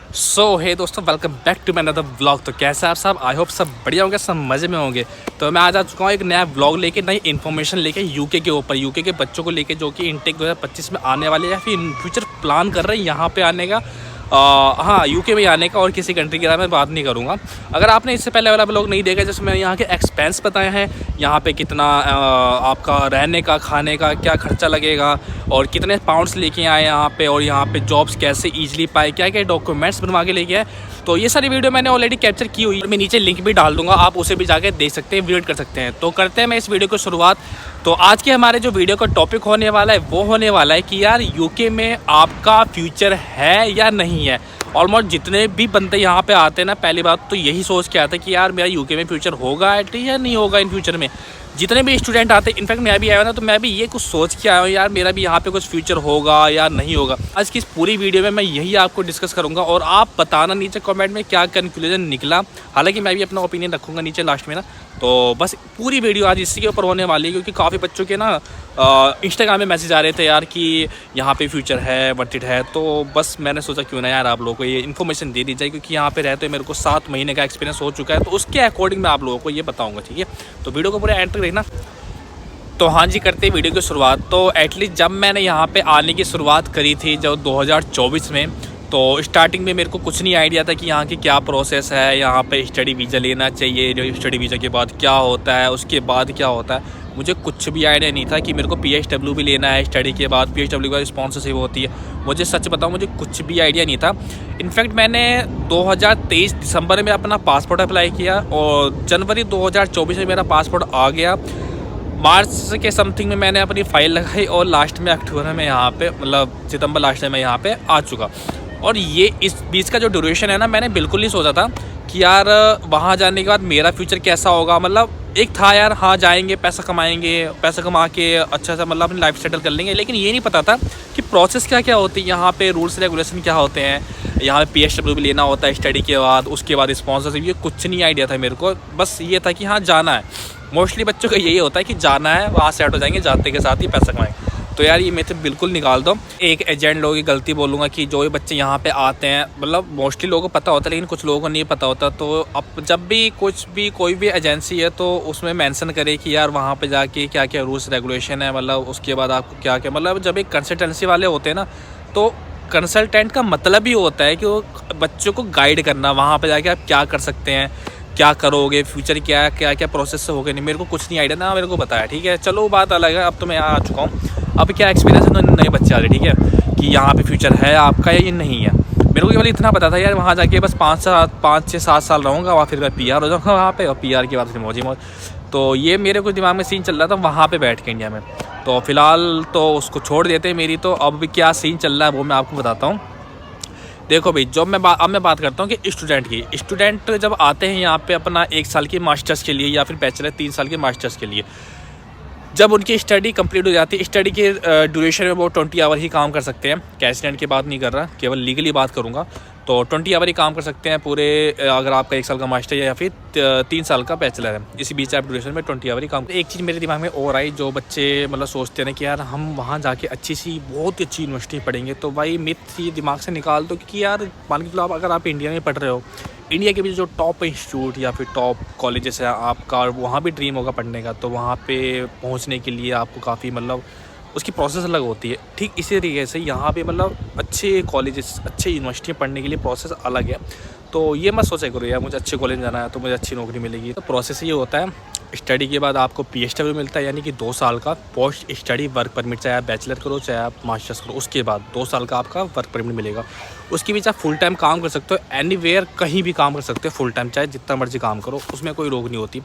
हे दोस्तों, welcome back to my another vlog. तो कैसे आप सब? आई होप सब बढ़िया होंगे, सब मज़े में होंगे। तो मैं आज आ चुका हूँ एक नया व्लॉग लेके, नई इन्फॉर्मेशन लेके यूके के ऊपर, यूके के बच्चों को लेके जो कि इनटेक 2025 में आने वाले या फिर इन फ्यूचर प्लान कर रहे हैं यहाँ पे आने का। हाँ, यूके में आने का, और किसी कंट्री के बारे में बात नहीं करूँगा। अगर आपने इससे पहले वाला व्लॉग नहीं देखा, जैसे मैंने यहाँ के एक्सपेंस बताए हैं, यहाँ पे कितना आपका रहने का, खाने का क्या खर्चा लगेगा, और कितने पाउंड्स लेके आए यहाँ पे, और यहाँ पे जॉब्स कैसे ईजिली पाए, क्या क्या डॉक्यूमेंट्स बनवा के लेके आए, तो ये सारी वीडियो मैंने ऑलरेडी कैप्चर की हुई है। मैं नीचे लिंक भी डाल दूंगा, आप उसे भी जाके देख सकते हैं, विजिट कर सकते हैं। तो करते हैं मैं इस वीडियो को शुरुआत। तो आज के हमारे जो वीडियो का टॉपिक होने वाला है वो होने वाला है कि यार यूके में आपका फ्यूचर है या नहीं है। ऑलमोस्ट जितने भी बंदे यहाँ पे आते हैं ना, पहली बात तो यही सोच के आते हैं कि यार मेरा यूके में फ्यूचर होगा एटलीस्ट या नहीं होगा इन फ्यूचर में। जितने भी स्टूडेंट आते हैं, इनफैक्ट मैं भी आया हूँ ना, तो मैं भी ये कुछ सोच के आया हूँ यार मेरा भी यहाँ पे कुछ फ्यूचर होगा या नहीं होगा। आज की इस पूरी वीडियो में मैं यही आपको डिस्कस करूँगा, और आप बताना नीचे कमेंट में क्या कंक्लूजन निकला। हालांकि मैं भी अपना ओपिनियन रखूँगा नीचे लास्ट में ना। तो बस पूरी वीडियो आज इसी के ऊपर होने वाली है, क्योंकि काफ़ी बच्चों के ना इंस्टाग्राम में मैसेज आ रहे थे यार कि यहाँ पे फ्यूचर है, वर्थ इट है। तो बस मैंने सोचा क्यों ना यार आप लोगों को ये इन्फॉर्मेशन दे दी जाए, क्योंकि यहाँ पे रहते मेरे को 7 महीने का एक्सपीरियंस हो चुका है, तो उसके अकॉर्डिंग मैं आप लोगों को ये बताऊँगा, ठीक है। तो वीडियो को पूरा एंड तक देखना। तो हाँ जी, करते हैं वीडियो की शुरुआत। तो एटलीस्ट जब मैंने यहाँ पे आने की शुरुआत करी थी जब 2024 में, तो स्टार्टिंग में मेरे को कुछ नहीं आइडिया था कि यहाँ की क्या प्रोसेस है, यहाँ पे स्टडी वीज़ा लेना चाहिए, जो स्टडी वीज़ा के बाद क्या होता है, उसके बाद क्या होता है, मुझे कुछ भी आइडिया नहीं था कि मेरे को PSW भी लेना है स्टडी के बाद, PSW के बाद स्पॉन्सरशिप होती है। मुझे सच बताऊँ, मुझे कुछ भी आइडिया नहीं था। इनफैक्ट मैंने 2023 दिसंबर में अपना पासपोर्ट अप्लाई किया, और जनवरी 2024 में मेरा पासपोर्ट आ गया। मार्च के समथिंग में मैंने अपनी फ़ाइल लगाई, और लास्ट में अक्टूबर में यहाँ पे, मतलब सितंबर लास्ट में मैं यहाँ पे आ चुका। और ये इस बीच का जो ड्यूरेशन है ना, मैंने बिल्कुल नहीं सोचा था कि यार वहाँ जाने के बाद मेरा फ्यूचर कैसा होगा। मतलब एक था यार, हाँ जाएंगे, पैसा कमाएंगे, पैसा कमा के अच्छा सा मतलब अपनी लाइफ सेटल कर लेंगे, लेकिन ये नहीं पता था कि प्रोसेस क्या क्या होती है यहाँ पे, रूल्स रेगुलेशन क्या होते हैं। यहाँ पे PSW भी लेना होता है स्टडी के बाद, उसके बाद स्पॉन्सरशिप, ये कुछ नहीं आइडिया था मेरे को। बस ये था कि हाँ जाना है। मोस्टली बच्चों का यही होता है कि जाना है, वहाँ सेट हो जाएंगे, जाते के साथ ही पैसा कमाएंगे। तो यार ये मेथड बिल्कुल निकाल दो। एक एजेंट लोगों की गलती बोलूँगा कि जो भी बच्चे यहाँ पे आते हैं, मतलब मोस्टली लोगों को पता होता है लेकिन कुछ लोगों को नहीं पता होता। तो अब जब भी कोई भी एजेंसी है तो उसमें मेंशन करे कि यार वहाँ पे जाके क्या क्या रूल्स रेगुलेशन है, मतलब उसके बाद आपको क्या क्या, मतलब जब एक कंसल्टेंसी वाले होते हैं ना, तो कंसल्टेंट का मतलब ही होता है कि वो बच्चों को गाइड करना, वहाँ पर जाके आप क्या कर सकते हैं, क्या करोगे, फ्यूचर क्या क्या क्या प्रोसेस से होगा। नहीं, मेरे को कुछ नहीं आइडिया ना, मेरे को बताया, ठीक है। चलो बात अलग है, अब तो मैं यहाँ आ चुका हूँ। अब क्या एक्सपीरियंस है नए बच्चे आ रहे, ठीक है, कि यहाँ पे फ्यूचर है आपका या ये नहीं है। मेरे को केवल इतना पता था यार वहाँ जाके बस 5-6-7 साल रहूँगा, वहाँ फिर मैं PR हो जाऊँगा वहाँ पे, और PR के बाद फिर मौज। तो ये मेरे को दिमाग में सीन चल रहा था वहाँ पे बैठ के इंडिया में। तो फिलहाल तो उसको छोड़ देते हैं मेरी। तो अब क्या सीन चल रहा है वो मैं आपको बताता हूँ। देखो भाई, अब मैं बात करता हूँ कि स्टूडेंट जब आते हैं यहाँ पे अपना 1 साल की मास्टर्स के लिए, या फिर बैचलर 3 साल के मास्टर्स के लिए, जब उनकी स्टडी कंप्लीट हो जाती है, स्टडी के ड्यूरेशन में वो 20 आवर ही काम कर सकते हैं। कैश की बात नहीं कर रहा, केवल लीगली बात करूँगा। तो 20 आवर ही काम कर सकते हैं पूरे, अगर आपका 1 साल का मास्टर या फिर 3 साल का बैचलर है। इसी बीच आप ड्यूरेशन में 20 आवर ही काम। एक चीज़ मेरे दिमाग में और आई, जो बच्चे मतलब सोचते हैं कि यार हम वहाँ जाके अच्छी सी बहुत ही अच्छी यूनिवर्सिटी पढ़ेंगे, तो भाई मिथ ये दिमाग से निकाल दो। क्योंकि यार मान के चलो अगर आप इंडिया में पढ़ रहे हो, इंडिया के भी जो टॉप इंस्टीट्यूट या फिर टॉप कॉलेजेस है आपका, वहाँ भी ड्रीम होगा पढ़ने का, तो वहाँ पे पहुँचने के लिए आपको काफ़ी मतलब उसकी प्रोसेस अलग होती है। ठीक इसी तरीके से यहाँ पे मतलब अच्छे कॉलेजेस, अच्छे यूनिवर्सिटी पढ़ने के लिए प्रोसेस अलग है। तो ये मत सोचा करो यार मुझे अच्छे कॉलेज में जाना है तो मुझे अच्छी नौकरी मिलेगी। तो प्रोसेस ये होता है, स्टडी के बाद आपको PSW मिलता है, यानी कि 2 साल का पोस्ट स्टडी वर्क परमिट, चाहे आप बैचलर करो चाहे आप मास्टर्स करो, उसके बाद 2 साल का आपका वर्क परमिट मिलेगा। उसके बीच आप फुल टाइम काम कर सकते हो, एनीवेयर कहीं भी काम कर सकते हो फुल टाइम, चाहे जितना मर्जी काम करो, उसमें कोई रोक नहीं होती।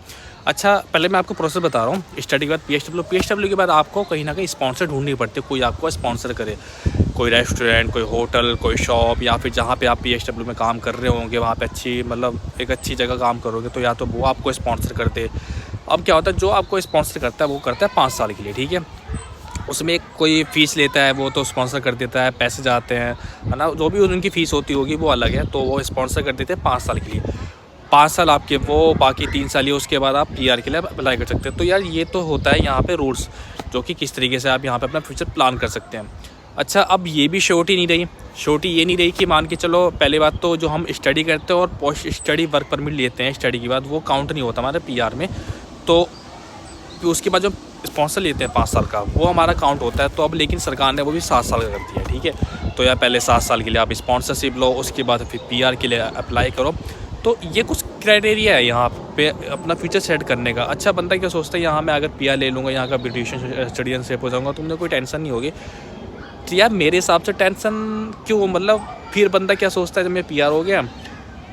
अच्छा, पहले मैं आपको प्रोसेस बता रहा हूँ। स्टडी के बाद PSW के बाद आपको कहीं ना कहीं स्पॉन्सर ढूंढनी पड़ती है, कोई आपको स्पॉन्सर करे, कोई रेस्टोरेंट, कोई होटल, कोई शॉप, या फिर जहाँ पे आप PSW में काम कर रहे होंगे वहाँ पे अच्छी मतलब एक अच्छी जगह काम करोगे, तो या तो वो आपको स्पॉन्सर करते। अब क्या होता है, जो आपको स्पॉन्सर करता है वो करता है 5 साल के लिए, ठीक है। उसमें एक कोई फ़ीस लेता है, वो तो स्पॉन्सर कर देता है, पैसे जाते हैं, है ना, जो भी उनकी फ़ीस होती होगी वो अलग है। तो वो स्पॉन्सर कर देते हैं 5 साल के लिए। 5 साल आपके वो, बाकी 3 साल ही, उसके बाद आप PR के लिए अप्लाई कर सकते हैं। तो यार ये तो होता है यहाँ पे रूल्स, जो कि किस तरीके से आप यहाँ पे अपना फ्यूचर प्लान कर सकते हैं। अच्छा, अब ये भी श्योरिटी नहीं रही। श्योरिटी ये नहीं रही कि मान के चलो, पहली बात तो जो हम स्टडी करते हैं और पोस्ट स्टडी वर्क परमिट लेते हैं स्टडी के बाद, वो काउंट नहीं होता हमारे पीआर में। तो फिर उसके बाद जो स्पॉन्सर लेते हैं 5 साल का, वो हमारा काउंट होता है। तो अब लेकिन सरकार ने वो भी 7 साल का कर दिया है, ठीक है। तो यार पहले 7 साल के लिए आप स्पॉन्सरशिप लो, उसके बाद फिर पीआर के लिए अप्लाई करो। तो ये कुछ क्राइटेरिया है यहाँ पे अपना फ्यूचर सेट करने का। अच्छा, बंदा क्या सोचता है, यहाँ मैं अगर पीआर ले लूँगा, यहाँ का ब्रिटिश सिटीजनशिप हो जाऊँगा, तो मुझे कोई टेंशन नहीं होगी। तो यार मेरे हिसाब से टेंशन क्यों, मतलब फिर बंदा क्या सोचता है, जब मैं पीआर हो गया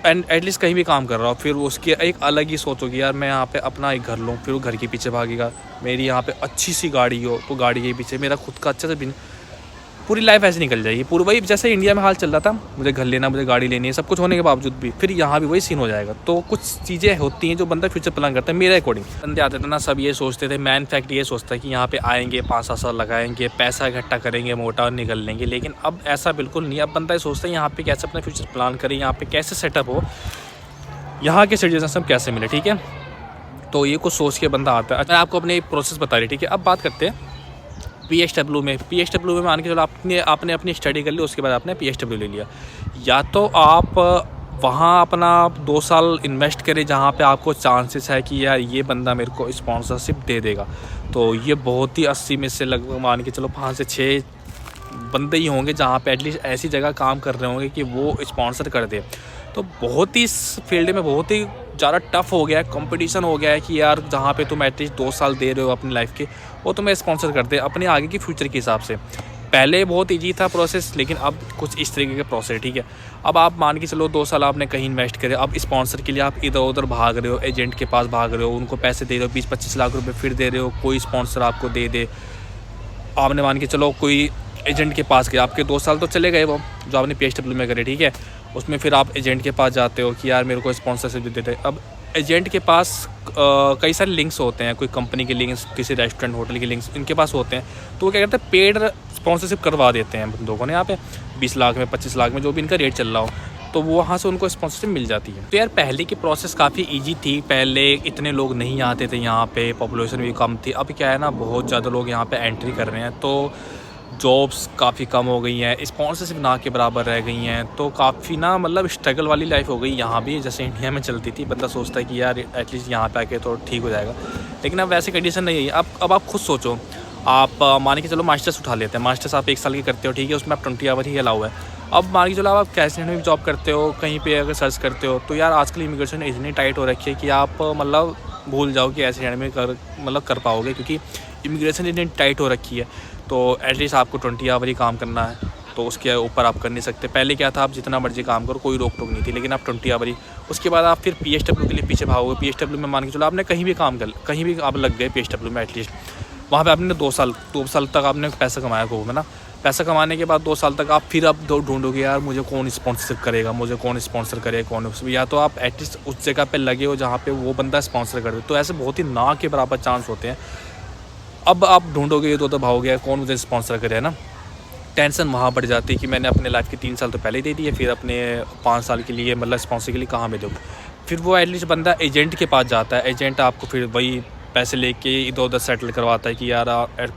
एंड एटलीस्ट कहीं भी काम कर रहा हूँ, फिर उसकी एक अलग ही सोच होगी, यार मैं यहाँ पे अपना एक घर लूँ, फिर वो घर के पीछे भागेगा। मेरी यहाँ पे अच्छी सी गाड़ी हो तो गाड़ी के पीछे, मेरा खुद का अच्छा से पूरी लाइफ ऐसे निकल जाएगी। पूरी वही जैसे इंडिया में हाल चल रहा था, मुझे घर लेना, मुझे गाड़ी लेनी है, सब कुछ होने के बावजूद भी फिर यहाँ भी वही सीन हो जाएगा। तो कुछ चीज़ें होती हैं जो बंदा फ्यूचर प्लान करता है। मेरे अकॉर्डिंग बंदे आते थे ना, सब ये सोचते थे, मैन फैक्ट ये सोचता है कि यहाँ पे आएंगे, 5-7 साल लगाएंगे, पैसा इकट्ठा करेंगे, मोटा और निकल लेंगे। लेकिन अब ऐसा बिल्कुल नहीं। अब बंदा ये सोचता है यहाँ पे कैसे अपना फ्यूचर प्लान करे, यहाँ पे कैसे सेटअप हो, यहाँ के सिटीजनशिप कैसे मिले, ठीक है। तो ये कुछ सोच के बंदा आता है। अच्छा, आपको अपने प्रोसेस बता रही, ठीक है। अब बात करते हैं पीएचडब्ल्यू में मान के चलो आपने अपनी स्टडी कर ली, उसके बाद आपने पीएचडब्ल्यू ले लिया। या तो आप वहाँ अपना 2 साल इन्वेस्ट करें, जहाँ पे आपको चांसेस है कि यार ये बंदा मेरे को स्पॉन्सरशिप दे देगा। तो ये बहुत ही 80 में से लगभग मान के चलो 5 से 6 बंदे ही होंगे जहाँ पे एटलीस्ट ऐसी जगह काम कर रहे होंगे कि वो स्पॉन्सर कर दे। तो बहुत ही इस फील्ड में बहुत ही ज़्यादा टफ हो गया है, कंपटीशन हो गया है कि यार जहाँ पे तुम एटलीस्ट 2 साल दे रहे हो अपनी लाइफ के, वो तुम्हें स्पॉन्सर करते हैं अपने आगे की फ्यूचर के हिसाब से। पहले बहुत ईजी था प्रोसेस, लेकिन अब कुछ इस तरीके का प्रोसेस है, ठीक है। अब आप मान के चलो 2 साल आपने कहीं इन्वेस्ट करे, अब स्पॉन्सर के लिए आप इधर उधर भाग रहे हो, एजेंट के पास भाग रहे हो, उनको पैसे दे रहे हो, 20-25 लाख रुपए फिर दे रहे हो, कोई स्पॉन्सर आपको दे दे। आपने मान के चलो कोई एजेंट के पास गए, आपके 2 साल तो चले गए वो जो आपने पीएचडब्ल्यू में करे, ठीक है। उसमें फिर आप एजेंट के पास जाते हो कि यार मेरे को स्पॉन्सरशिप दे देते। अब एजेंट के पास कई सारे लिंक्स होते हैं, कोई कंपनी के लिंक्स, किसी रेस्टोरेंट होटल के लिंक्स इनके पास होते हैं। तो वो क्या करते हैं, पेड स्पॉन्सरशिप करवा देते हैं बंदों को ना, यहाँ पे 20 लाख में, 25 लाख में, जो भी इनका रेट चल रहा हो, तो वो वहाँ से उनको स्पॉन्सरशिप मिल जाती है। तो यार पहले की प्रोसेस काफ़ी इजी थी, पहले इतने लोग नहीं आते थे यहाँ पे, पॉपुलेशन भी कम थी। अब क्या है ना, बहुत ज़्यादा लोग यहाँ पे एंट्री कर रहे हैं, तो जॉब्स काफ़ी कम हो गई हैं, स्पॉन्सरशिप ना के बराबर रह गई हैं। तो काफ़ी ना मतलब स्ट्रगल वाली लाइफ हो गई यहाँ भी, जैसे इंडिया में चलती थी। बंदा सोचता है कि यार एटलीस्ट यहाँ पे आके तो ठीक हो जाएगा, लेकिन अब वैसी कंडीशन नहीं है। अब आप खुद सोचो, आप मान के चलो मास्टर्स उठा लेते हैं, मास्टर्स आप 1 साल की करते हो, ठीक है, उसमें आप 20 आवर ही अलाउ है। अब मान के चलो आप कैसे में जॉब करते हो, कहीं पे अगर सर्च करते हो, तो यार आजकल इमिग्रेशन इतनी टाइट हो रखी है कि आप मतलब भूल जाओ कि ऐसे में कर पाओगे, क्योंकि इमिग्रेशन इतनी टाइट हो रखी है। तो एटलीस्ट आपको 20 आवर ही काम करना है, तो उसके ऊपर आप कर नहीं सकते। पहले क्या था, आप जितना मर्जी काम करो, कोई रोक टोक नहीं थी, लेकिन आप 20 आवर ही। उसके बाद आप फिर पीएचडब्ल्यू के लिए पीछे भागोगे। पीएचडब्ल्यू में मान के चलो आपने कहीं भी काम कर, कहीं भी आप लग गए पीएचडब्ल्यू में, एटलीस्ट वहाँ पे आपने 2 साल तक आपने पैसा कमाया खूब, है ना। पैसा कमाने के बाद 2 साल तक आप फिर ढूंढोगे यार मुझे कौन स्पॉन्सरशिप करेगा, मुझे कौन स्पॉन्सर करेगा, कौन। या तो आप एटलीस्ट उस जगह पे लगे हो जहाँ पे वो बंदा स्पॉन्सर कर दे। तो ऐसे बहुत ही ना के बराबर चांस होते हैं। अब आप ढूंढोगे तो भागोगे कौन मुझे स्पॉन्सर करे, है ना। टेंशन वहाँ बढ़ जाती है कि मैंने अपने लाइफ के 3 साल तो पहले ही दे दिए, फिर अपने 5 साल के लिए मतलब स्पॉन्सर के लिए कहाँ में दूँ। फिर वो एटलीस्ट बंदा एजेंट के पास जाता है, एजेंट आपको फिर वही पैसे लेके इधर उधर सेटल करवाता है कि यार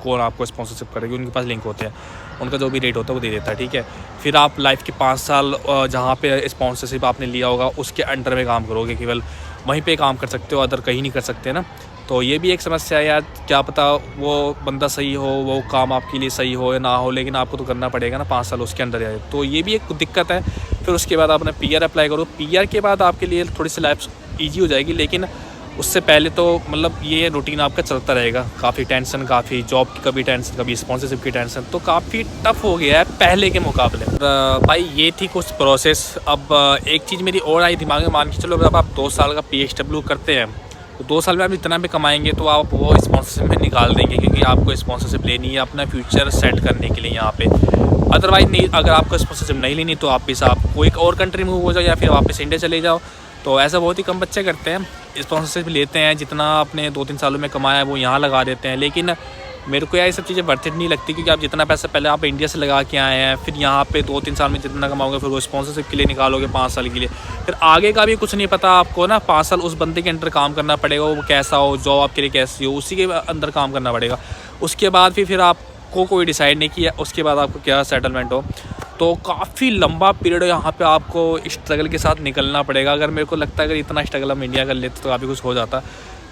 कौन आपको स्पॉन्सरशिप करेगी। उनके पास लिंक होते हैं, उनका जो भी रेट होता है वो दे देता है, ठीक है। फिर आप लाइफ के 5 साल जहाँ पे स्पॉन्सरशिप आपने लिया होगा उसके अंडर में काम करोगे, केवल वहीं पे काम कर सकते हो, अदर कहीं नहीं कर सकते ना। तो ये भी एक समस्या है यार, क्या पता वो बंदा सही हो, वो काम आपके लिए सही हो या ना हो, लेकिन आपको तो करना पड़ेगा ना 5 साल उसके अंदर है। तो ये भी एक दिक्कत है। फिर उसके बाद आपने पीआर अप्लाई करो, पीआर के बाद आपके लिए थोड़ी सी लाइफ ईजी हो जाएगी, लेकिन उससे पहले तो मतलब ये रूटीन आपका चलता रहेगा। काफ़ी टेंशन, काफ़ी जॉब की कभी टेंशन, कभी स्पॉन्सरशिप की टेंशन, तो काफ़ी टफ हो गया है पहले के मुकाबले। भाई ये थी कुछ प्रोसेस। अब एक चीज़ मेरी और आई दिमाग में, मान के चलो जब आप 2 साल का पीएचडब्ल्यू करते हैं तो 2 साल में आप जितना भी कमाएंगे तो आप वो स्पॉन्सरशिप में निकाल देंगे, क्योंकि आपको स्पॉन्सरशिप लेनी है अपना फ्यूचर सेट करने के लिए यहाँ पे। अदरवाइज नहीं, अगर आपको स्पॉन्सरशिप नहीं लेनी तो वापस आप कोई एक और कंट्री मूव हो जाओ या फिर वापस इंडिया चले जाओ। तो ऐसा बहुत ही कम बच्चे करते हैं, स्पॉन्सरशिप लेते हैं, जितना आपने 2-3 सालों में कमाया है वो यहाँ लगा देते हैं। लेकिन मेरे को यार ये सब चीज़ें वर्थ इट नहीं लगती, क्योंकि आप जितना पैसा पहले आप इंडिया से लगा के आए हैं, फिर यहाँ पे 2-3 साल में जितना कमाओगे फिर वो स्पॉन्सरशिप के लिए निकालोगे 5 साल के लिए, फिर आगे का भी कुछ नहीं पता आपको ना। 5 साल उस बंदे के अंडर काम करना पड़ेगा, वो कैसा हो, जॉब आपके लिए कैसी हो, उसी के अंदर काम करना पड़ेगा। उसके बाद फिर आप आपको कोई डिसाइड नहीं किया उसके बाद आपको क्या सेटलमेंट हो। तो काफ़ी लंबा पीरियड यहाँ पे आपको स्ट्रगल के साथ निकलना पड़ेगा। अगर मेरे को लगता है अगर इतना स्ट्रगल हम इंडिया कर लेते तो काफ़ी कुछ हो जाता।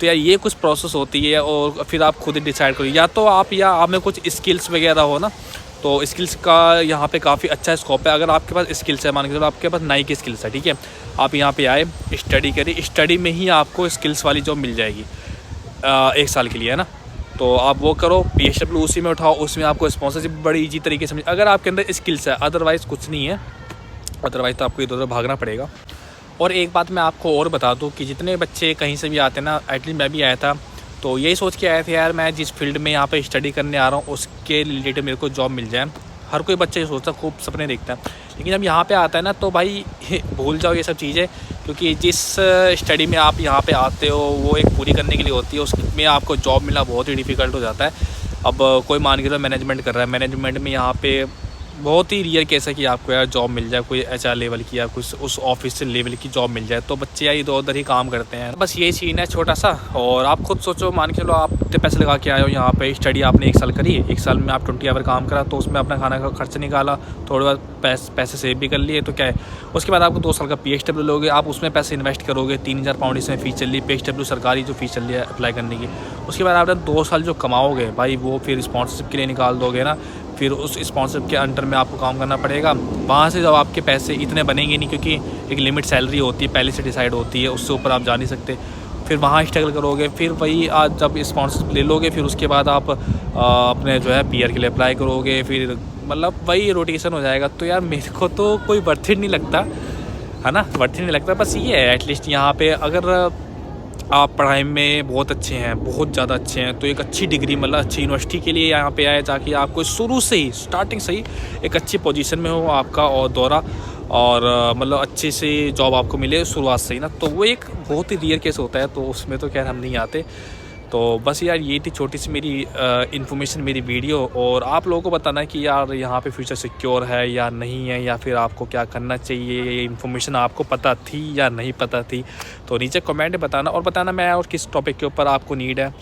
तो यार ये कुछ प्रोसेस होती है और फिर आप खुद ही डिसाइड करो, या तो आप में कुछ स्किल्स वगैरह हो ना, तो स्किल्स का यहाँ पे काफ़ी अच्छा स्कोप है। अगर आपके पास स्किल्स है, मान के चलो आपके पास नाई की स्किल्स है, ठीक है, आप यहाँ पे आए, स्टडी करिए, स्टडी में ही आपको स्किल्स वाली जॉब मिल जाएगी 1 साल के लिए, है ना। तो आप वो करो, PSW उसी में उठाओ, उसमें आपको स्पॉन्सरशिप बड़ी ईजी तरीके से अगर आपके अंदर स्किल्स है, अदरवाइज़ कुछ नहीं है, अदरवाइज़ तो आपको इधर उधर भागना पड़ेगा। और एक बात मैं आपको और बता दूं कि जितने बच्चे कहीं से भी आते हैं ना, एटलीस्ट मैं भी आया था, तो यही सोच के आया था यार मैं जिस फील्ड में यहाँ पे स्टडी करने आ रहा हूँ उसके रिलेटेड मेरे को जॉब मिल जाए। हर कोई बच्चा ये सोचता, खूब सपने देखता है, लेकिन जब यहाँ पे आता है ना तो भाई भूल जाओ ये सब चीज़ें, क्योंकि जिस स्टडी में आप यहाँ पे आते हो वो एक पूरी करने के लिए होती है, उसमें आपको जॉब मिलना बहुत ही डिफ़िकल्ट हो जाता है। अब कोई मान के चलो मैनेजमेंट कर रहा है, मैनेजमेंट में यहाँ पे बहुत ही रियर केस है कि आपको यार जॉब मिल जाए, कोई HR लेवल की या कुछ उस ऑफिस से लेवल की जॉब मिल जाए, तो बच्चे यार इधर उधर ही काम करते हैं। बस यही सीन है छोटा सा। और आप खुद सोचो, मान के चलो आप इतने पैसे लगा के आए हो यहाँ पे, स्टडी आपने 1 साल करी, 1 साल में आप 20 आवर काम करा, तो उसमें अपना खाना का खर्च निकाला, थोड़े बहुत पैसे सेव भी कर लिए, तो क्या है, उसके बाद आपको 2 साल का PSW लोगे, आप उसमें पैसे इन्वेस्ट करोगे, 3000 पाउंड इसमें फ़ीस चल रही है, PSW सरकारी जो फ़ीस चल रही है अप्लाई करने की। उसके बाद आपने 2 साल जो कमाओगे भाई वो फिर स्पॉन्सरशिप के लिए निकाल दोगे ना, फिर उस स्पॉन्सरशिप के अंडर में आपको काम करना पड़ेगा। वहाँ से जब आपके पैसे इतने बनेंगे नहीं, क्योंकि एक लिमिट सैलरी होती है पहले से डिसाइड होती है, उससे ऊपर आप जा नहीं सकते। फिर वहाँ स्ट्रगल करोगे, फिर वही आज जब स्पॉन्सरशिप ले लोगे, फिर उसके बाद आप अपने जो है PR के लिए अप्लाई करोगे, फिर मतलब वही रोटेशन हो जाएगा। तो यार मेरे को तो कोई वर्थ इट नहीं लगता, है ना, वर्थ इट नहीं लगता। बस ये है एटलीस्ट यहाँ पे अगर आप पढ़ाई में बहुत अच्छे हैं, बहुत ज़्यादा अच्छे हैं, तो एक अच्छी डिग्री मतलब अच्छी यूनिवर्सिटी के लिए यहाँ पे आए, ताकि आपको शुरू से ही स्टार्टिंग से ही एक अच्छी पोजीशन में हो आपका और दौरा, और मतलब अच्छे से जॉब आपको मिले शुरुआत से ही ना, तो वो एक बहुत ही रियर केस होता है, तो उसमें तो खैर हम नहीं आते। तो बस यार ये थी छोटी सी मेरी इन्फॉर्मेशन, मेरी वीडियो, और आप लोगों को बताना है कि यार यहाँ पे फ्यूचर सिक्योर है या नहीं है, या फिर आपको क्या करना चाहिए, ये इन्फॉर्मेशन आपको पता थी या नहीं पता थी, तो नीचे कमेंट में बताना, और बताना मैं और किस टॉपिक के ऊपर आपको नीड है,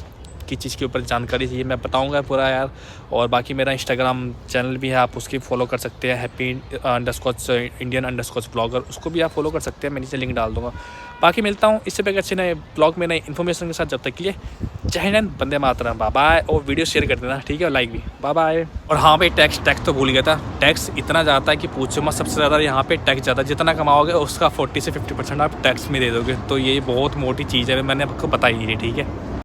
किस चीज़ के ऊपर जानकारी चाहिए, मैं बताऊंगा पूरा यार। और बाकी मेरा इंस्टाग्राम चैनल भी है, आप उसकी फॉलो कर सकते हैं, happy_Indian_ब्लॉगर, उसको भी आप फॉलो कर सकते हैं, मैं नीचे लिंक डाल दूँगा। बाकी मिलता हूँ इससे पे अच्छे नए ब्लॉग में नए इन्फॉर्मेशन के साथ, जब तक के लिए जय हिंद, वंदे मातरम, बाय बाय। और वीडियो शेयर कर देना, ठीक है, और लाइक भी, बाय बाय। और हाँ भाई, टैक्स तो भूल गया था, टैक्स इतना जाता है कि पूछो मत, सबसे ज़्यादा यहाँ पे टैक्स ज़्यादा, जितना कमाओगे उसका 40 से 50% आप टैक्स में दे दोगे, तो ये बहुत मोटी चीज़ है, मैंने आपको बताई नहीं, ठीक है।